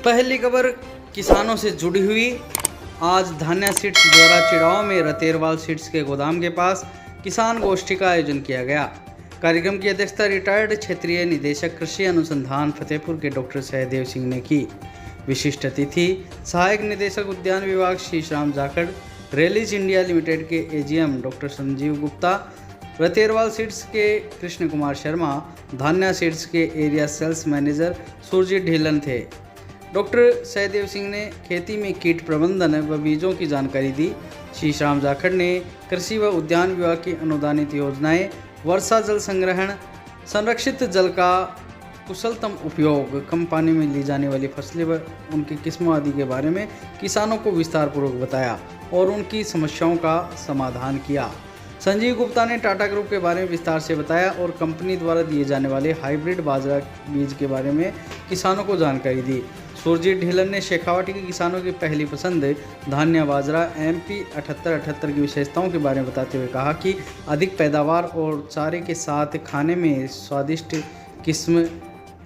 पहली खबर किसानों से जुड़ी हुई। आज धान्या सीड्स द्वारा चिड़ाव में रतेरवाल सीड्स के गोदाम के पास किसान गोष्ठी का आयोजन किया गया। कार्यक्रम की अध्यक्षता रिटायर्ड क्षेत्रीय निदेशक कृषि अनुसंधान फतेहपुर के डॉक्टर सहदेव सिंह ने की। विशिष्ट अतिथि सहायक निदेशक उद्यान विभाग शीशराम जाखड़, रेलिस इंडिया लिमिटेड के AGM doctor Sanjeev Gupta, Raterwal seeds के कृष्ण कुमार शर्मा, धान्या सीड्स के area sales manager Surjeet Dhillon थे। डॉक्टर सहदेव सिंह ने खेती में कीट प्रबंधन व बीजों की जानकारी दी। शीशराम जाखड़ ने कृषि व उद्यान विभाग की अनुदानित योजनाएं, वर्षा जल संग्रहण, संरक्षित जल का कुशलतम उपयोग, कम पानी में ली जाने वाली फसलें व उनकी किस्मों आदि के बारे में किसानों को विस्तारपूर्वक बताया और उनकी समस्याओं का समाधान किया। संजीव गुप्ता ने टाटा ग्रुप के बारे में विस्तार से बताया और कंपनी द्वारा दिए जाने वाले हाइब्रिड बाजरा बीज के बारे में किसानों को जानकारी दी। सुरजीत ढीलन ने शेखावाटी के किसानों की पहली पसंद धान्या बाजरा MP 7878 की विशेषताओं के बारे में बताते हुए कहा कि अधिक पैदावार और चारे के साथ खाने में स्वादिष्ट किस्म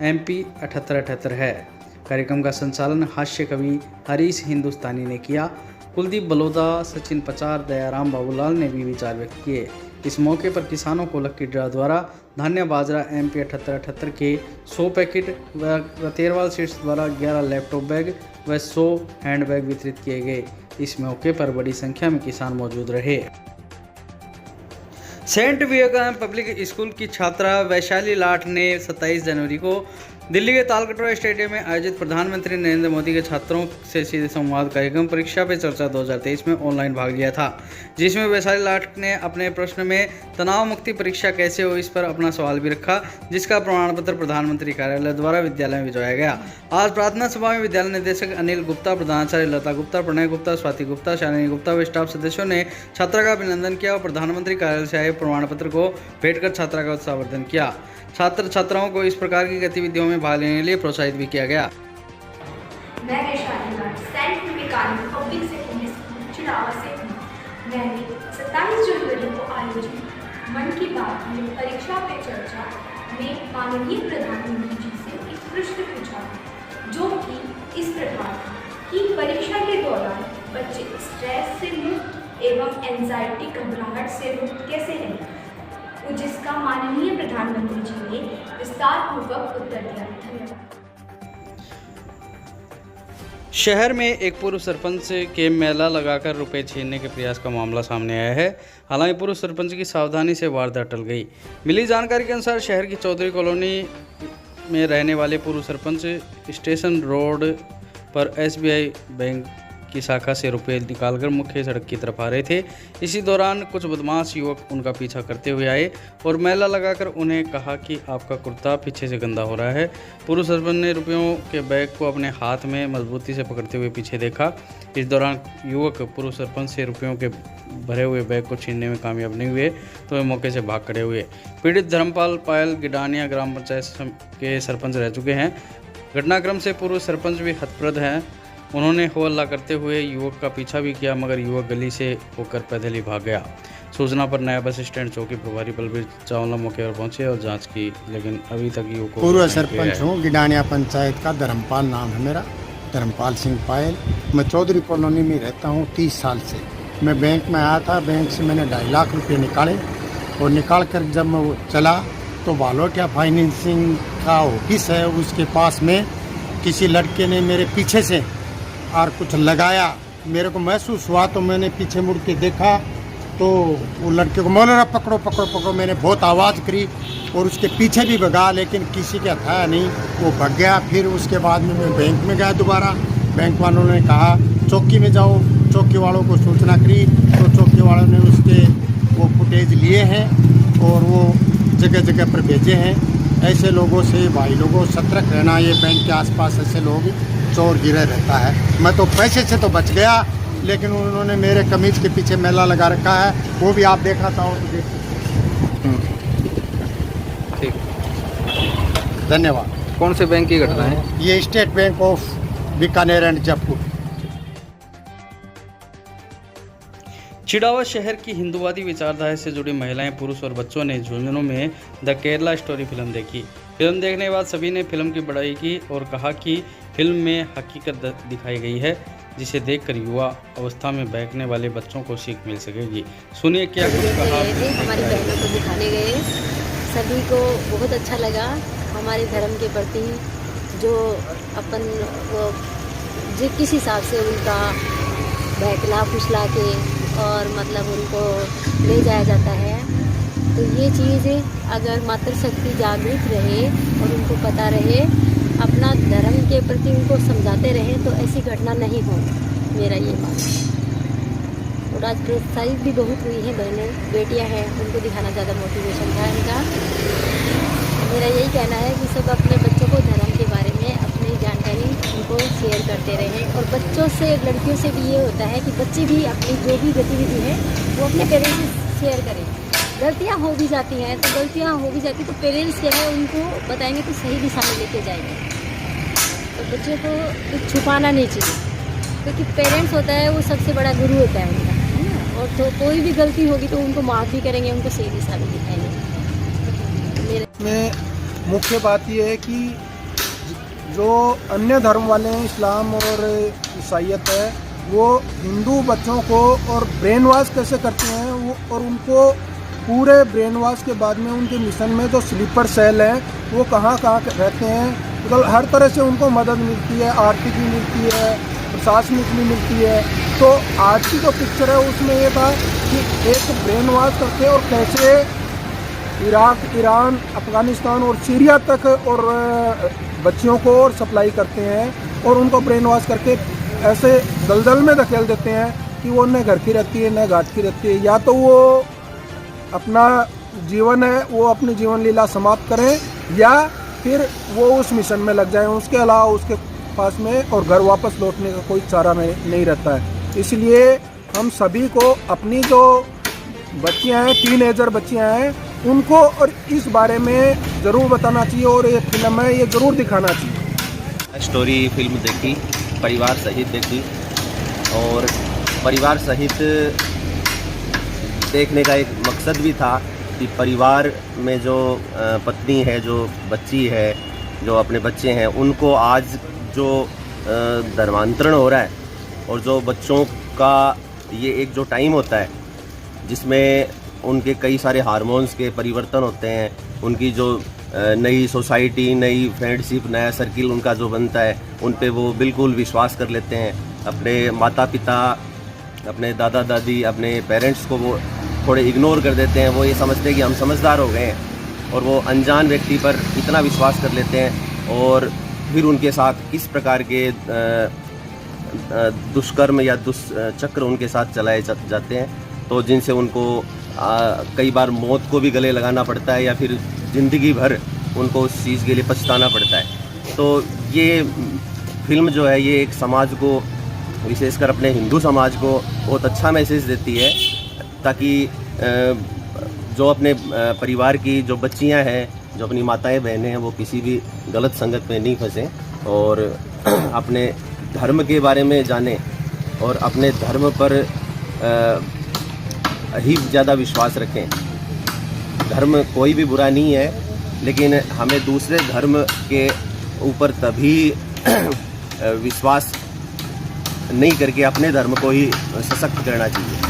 MP 7878 है। कार्यक्रम का संचालन हास्य कवि हरीश हिंदुस्तानी ने किया। कुलदीप बलोदा, सचिन पचार, दयाराम बाबूलाल ने भी विचार व्यक्त किए। इस मौके पर किसानों को लक्की ड्रा द्वारा धान्या बाजरा MP 7878 के 100 पैकेट व रतेरवाल सीड्स द्वारा 11 लैपटॉप बैग व 100 हैंड बैग वितरित किए गए। इस मौके पर बड़ी संख्या में किसान मौजूद रहे। सेंट विवेकानंद पब्लिक स्कूल की छात्रा वैशाली लाठ ने 27 जनवरी को दिल्ली के तालकटोरा स्टेडियम में आयोजित प्रधानमंत्री नरेंद्र मोदी के छात्रों से सीधे संवाद कार्यक्रम परीक्षा पे चर्चा 2023 में ऑनलाइन भाग लिया था, जिसमें वैशाली लाठ ने अपने प्रश्न में तनाव मुक्ति परीक्षा कैसे हो इस पर अपना सवाल भी रखा, जिसका प्रमाण पत्र प्रधानमंत्री कार्यालय द्वारा विद्यालय में भिजवाया गया। आज प्रार्थना सभा में विद्यालय निदेशक अनिल गुप्ता, प्रधानाचार्य लता गुप्ता, प्रणय गुप्ता, स्वाति गुप्ता, शालिनी गुप्ता व स्टाफ सदस्यों ने छात्रा का अभिनंदन किया और प्रधानमंत्री कार्यालय से आए प्रमाण पत्र को भेंट कर छात्रा का उत्साहवर्धन किया। छात्र छात्राओं को इस प्रकार की गतिविधियों में भाग लेने के लिए प्रोत्साहित भी किया गया। मैं Vaishali Lath saint Vivekanand public secondary school Chirawa से हूँ। मैंने 27 जनवरी को आयोजित मन की बात में परीक्षा पे चर्चा में माननीय प्रधानमंत्री जी से एक प्रश्न पूछा, जो कि इस प्रकार था कि परीक्षा के दौरान बच्चे स्ट्रेस से मुक्त एवं एंजाइटी घबराहट से मुक्त कैसे रहें, जिसका माननीय प्रधानमंत्री जी ने विस्तारपूर्वक उत्तर दिया। शहर में एक पूर्व सरपंच के मेला लगाकर रुपए छीनने के प्रयास का मामला सामने आया है। हालांकि पूर्व सरपंच की सावधानी से वारदात टल गई। मिली जानकारी के अनुसार शहर की चौधरी कॉलोनी में रहने वाले पूर्व सरपंच स्टेशन रोड पर SBI बैंक की शाखा से रुपए निकालकर मुख्य सड़क की तरफ आ रहे थे। इसी दौरान कुछ बदमाश युवक उनका पीछा करते हुए आए और मेला लगाकर उन्हें कहा कि आपका कुर्ता पीछे से गंदा हो रहा है। पूर्व सरपंच ने रुपयों के बैग को अपने हाथ में मजबूती से पकड़ते हुए पीछे देखा। इस दौरान युवक पूर्व सरपंच से रुपयों के भरे हुए बैग को छीनने में कामयाब नहीं हुए तो वे मौके से भाग खड़े हुए। पीड़ित धर्मपाल पायल गिडानिया ग्राम पंचायत के सरपंच रह चुके हैं। घटनाक्रम से पूर्व सरपंच भी हतप्रद हैं। उन्होंने हो हल्ला करते हुए युवक का पीछा भी किया, मगर युवक गली से होकर पैदल ही भाग गया। सूचना पर नया बस स्टैंड चौकी प्रभारी बलबीर चावला मौके पर पहुंचे और जांच की, लेकिन अभी तक युवक को पूर्व सरपंच हूँ, गिडानिया पंचायत का धर्मपाल नाम है मेरा, धर्मपाल सिंह पायल। मैं चौधरी कॉलोनी में रहता हूँ 30 साल से। मैं बैंक में आया था, बैंक से मैंने 2.5 लाख रुपये निकाले और निकाल कर जब मैं चला तो वालोटिया फाइनेंसिंग का ऑफिस है, उसके पास में किसी लड़के ने मेरे पीछे से और कुछ लगाया। मेरे को महसूस हुआ तो मैंने पीछे मुड़ के देखा तो वो लड़के को बोला पकड़ो पकड़ो पकड़ो। मैंने बहुत आवाज़ करी और उसके पीछे भी भगा, लेकिन किसी का था नहीं, वो भाग गया। फिर उसके बाद में मैं बैंक में गया दोबारा। बैंक वालों ने कहा चौकी में जाओ, चौकी वालों को सूचना करी तो चौकी वालों ने उसके वो फुटेज लिए हैं और वो जगह जगह पर भेजे हैं। ऐसे लोगों से भाई लोगों सतर्क रहना। ये बैंक के आसपास ऐसे लोग चोर गिरे रहता है। मैं तो पैसे से तो बच गया, लेकिन उन्होंने मेरे कमीज के पीछे मेला लगा रखा है, वो भी आप देखा था। ठीक, धन्यवाद। कौन से बैंक की घटना है? ये state bank of Bikaner and Jaipur. Chirawa शहर की हिंदुवादी विचारधारा से जुड़ी महिलाएं, पुरुष और बच्चों ने झुंझुनू में द केरला स्टोरी फिल्म देखी। फिल्म देखने के बाद सभी ने फिल्म की बड़ाई की और कहा कि फिल्म में हकीकत दिखाई गई है, जिसे देखकर युवा अवस्था में बहकने वाले बच्चों को सीख मिल सकेगी। सुनिए क्या कुछ कहा। हमारी बहनों को दिखाने गए, सभी को बहुत अच्छा लगा। हमारे धर्म के प्रति जो अपन जिस किस हिसाब से उनका बहकला फुसला के और मतलब उनको ले जाया जाता है, तो ये चीज़ अगर मातृशक्ति जागृत रहे और उनको पता रहे, अपना धर्म के प्रति उनको समझाते रहे, तो ऐसी घटना नहीं हो। मेरा ये बात है। और आज प्रोत्साहित भी बहुत हुई है बहनें, बेटियां हैं, उनको दिखाना ज़्यादा मोटिवेशन था इनका। मेरा यही कहना है कि सब अपने बच्चों को धर्म के बारे में अपनी जानकारी उनको शेयर करते रहें। और बच्चों से, लड़कियों से भी ये होता है कि बच्चे भी अपनी जो भी गतिविधि है वो अपने पेरेंट्स से शेयर करें। गलतियाँ हो भी जाती हैं तो गलतियाँ हो भी जाती तो पेरेंट्स क्या है उनको बताएंगे तो सही दिशा में लेके जाएंगे। तो बच्चों को कुछ छुपाना नहीं चाहिए, क्योंकि पेरेंट्स होता है वो सबसे बड़ा गुरु होता है उनका, है ना। और तो कोई भी गलती होगी तो उनको माफ़ भी करेंगे, उनको सही दिशा में दिखाएंगे। में मुख्य बात यह है कि जो अन्य धर्म वाले हैं, इस्लाम और ईसाईयत है, वो हिंदू बच्चों को और ब्रेन वॉश कैसे करते हैं वो, और उनको पूरे ब्रेन वॉश के बाद में उनके मिशन में जो स्लीपर सेल हैं वो कहाँ रहते हैं, मतलब हर तरह से उनको मदद मिलती है, आर्थिक भी मिलती है, प्रशासनिक भी मिलती है। तो आज की जो पिक्चर है उसमें ये था कि एक ब्रेन वॉश करके और कैसे इराक, ईरान, अफ़गानिस्तान और सीरिया तक और बच्चियों को और सप्लाई करते हैं और उनको ब्रेन वॉश करके ऐसे दलदल में धकेल देते हैं कि वो न घर की रहती है न घाट की रहती है। या तो वो अपना जीवन है वो अपनी जीवन लीला समाप्त करें या फिर वो उस मिशन में लग जाएं। उसके अलावा उसके पास में और घर वापस लौटने का कोई चारा नहीं रहता है। इसलिए हम सभी को अपनी जो बच्चियां हैं, टीनेजर बच्चियां हैं, उनको और इस बारे में ज़रूर बताना चाहिए और ये फिल्म है ये ज़रूर दिखाना चाहिए। स्टोरी फिल्म देखी, परिवार सहित देखी और परिवार सहित देखने का एक मकसद भी था कि परिवार में जो पत्नी है, जो बच्ची है, जो अपने बच्चे हैं, उनको आज जो धर्मांतरण हो रहा है और जो बच्चों का ये एक जो टाइम होता है जिसमें उनके कई सारे हार्मोन्स के परिवर्तन होते हैं, उनकी जो नई सोसाइटी, नई फ्रेंडशिप, नया सर्किल उनका जो बनता है, उन पे वो बिल्कुल विश्वास कर लेते हैं। अपने माता पिता, अपने दादा दादी, अपने पेरेंट्स को वो थोड़े इग्नोर कर देते हैं। वो ये समझते हैं कि हम समझदार हो गए हैं और वो अनजान व्यक्ति पर इतना विश्वास कर लेते हैं और फिर उनके साथ किस प्रकार के दुष्कर्म या दुष्चक्र उनके साथ चलाए जाते हैं, तो जिनसे उनको कई बार मौत को भी गले लगाना पड़ता है या फिर ज़िंदगी भर उनको उस चीज़ के लिए पछताना पड़ता है। तो ये फिल्म जो है ये एक समाज को, विशेषकर अपने हिंदू समाज को बहुत अच्छा मैसेज देती है, ताकि जो अपने परिवार की जो बच्चियां हैं, जो अपनी माताएं बहनें हैं, वो किसी भी गलत संगत में नहीं फंसें और अपने धर्म के बारे में जानें और अपने धर्म पर ही ज़्यादा विश्वास रखें। धर्म कोई भी बुरा नहीं है, लेकिन हमें दूसरे धर्म के ऊपर तभी विश्वास नहीं करके अपने धर्म को ही सशक्त करना चाहिए।